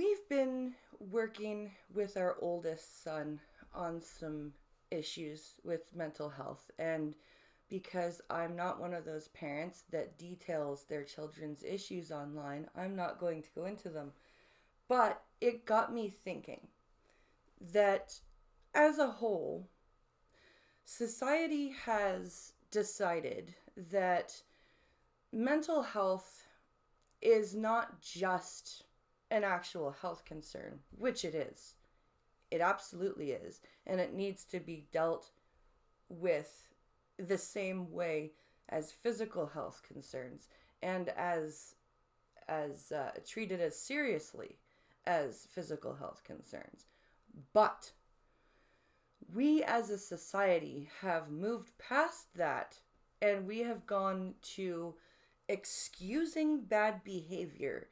We've been working with our oldest son on some issues with mental health, and because I'm not one of those parents that details their children's issues online, I'm not going to go into them. But it got me thinking that as a whole, society has decided that mental health is not just an actual health concern, which it is. It absolutely is. And it needs to be dealt with the same way as physical health concerns and as treated as seriously as physical health concerns. But we as a society have moved past that, and we have gone to excusing bad behavior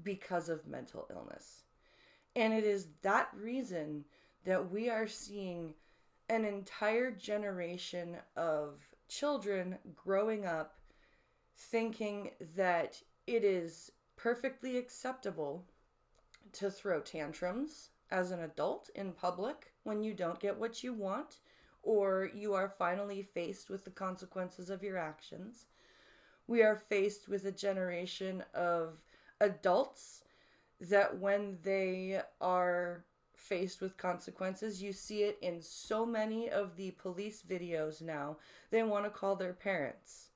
because of mental illness. And it is that reason that we are seeing an entire generation of children growing up thinking that it is perfectly acceptable to throw tantrums as an adult in public when you don't get what you want or you are finally faced with the consequences of your actions. We are faced with a generation of adults that when they are faced with consequences, you see it in so many of the police videos now. They want to call their parents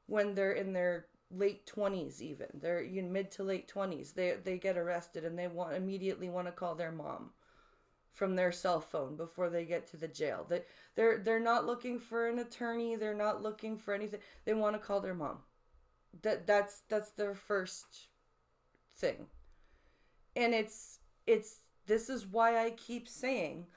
when they're in their late 20s, even they're in mid to late 20s. They get arrested and they immediately want to call their mom from their cell phone before they get to the jail. They're not looking for an attorney. They're not looking for anything. They want to call their mom. That's their first thing. And it's this is why I keep saying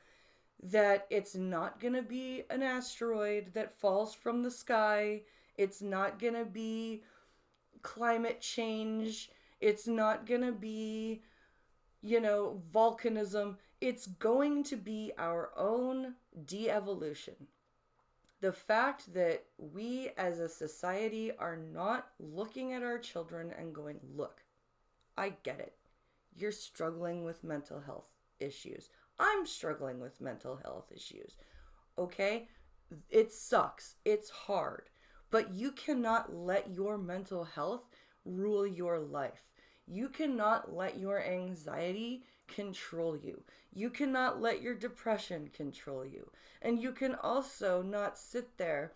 that it's not going to be an asteroid that falls from the sky. It's not going to be climate change. It's not going to be, volcanism. It's going to be our own de-evolution. The fact that we as a society are not looking at our children and going, look, I get it. You're struggling with mental health issues. I'm struggling with mental health issues. Okay? It sucks. It's hard. But you cannot let your mental health rule your life. You cannot let your anxiety control you. You cannot let your depression control you. And you can also not sit there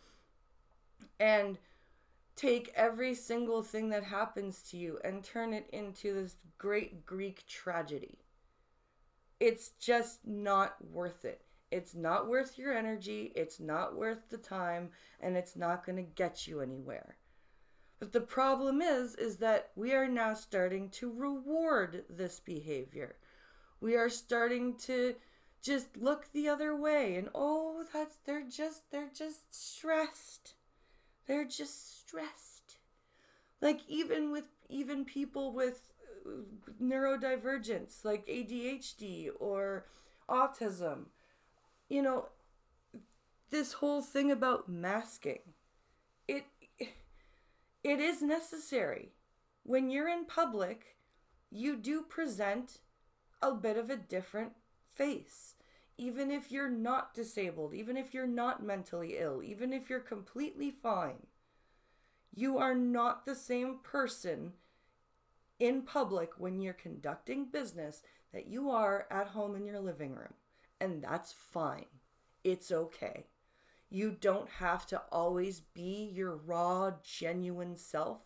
and take every single thing that happens to you and turn it into this great Greek tragedy. It's just not worth it. It's not worth your energy, it's not worth the time, and it's not going to get you anywhere. But the problem is that we are now starting to reward this behavior. We are starting to just look the other way and they're just stressed. They're just stressed. Like even people with neurodivergence like ADHD or autism. You know, this whole thing about masking. It it is necessary. When you're in public, you do present a bit of a different face. Even if you're not disabled, even if you're not mentally ill, even if you're completely fine, you are not the same person in public when you're conducting business that you are at home in your living room. And that's fine. It's okay. You don't have to always be your raw, genuine self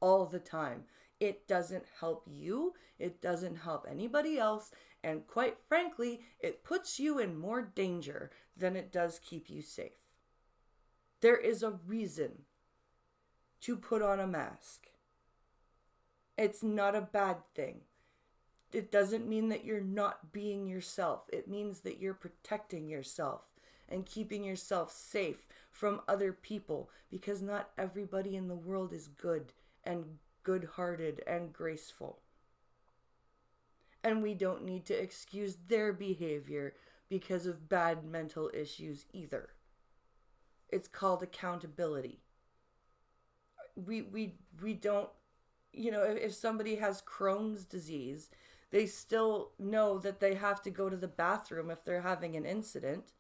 all the time. It doesn't help you. It doesn't help anybody else. And quite frankly, it puts you in more danger than it does keep you safe. There is a reason to put on a mask. It's not a bad thing. It doesn't mean that you're not being yourself. It means that you're protecting yourself and keeping yourself safe from other people, because not everybody in the world is good and good-hearted and graceful. And we don't need to excuse their behavior because of bad mental issues either. It's called accountability. We don't, if somebody has Crohn's disease, They still know that they have to go to the bathroom if they're having an incident.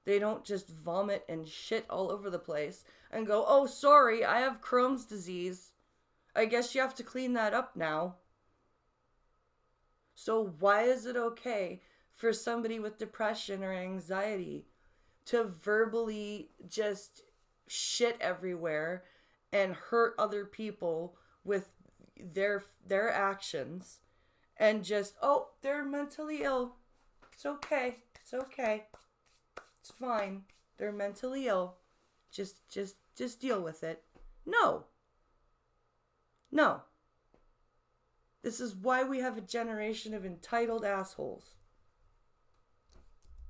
They don't just vomit and shit all over the place and go, oh, sorry, I have Crohn's disease. I guess you have to clean that up now. So why is it okay for somebody with depression or anxiety to verbally just shit everywhere and hurt other people with their actions and just, oh, they're mentally ill. It's okay. It's okay. It's fine. They're mentally ill. Just deal with it. No. No. This is why we have a generation of entitled assholes.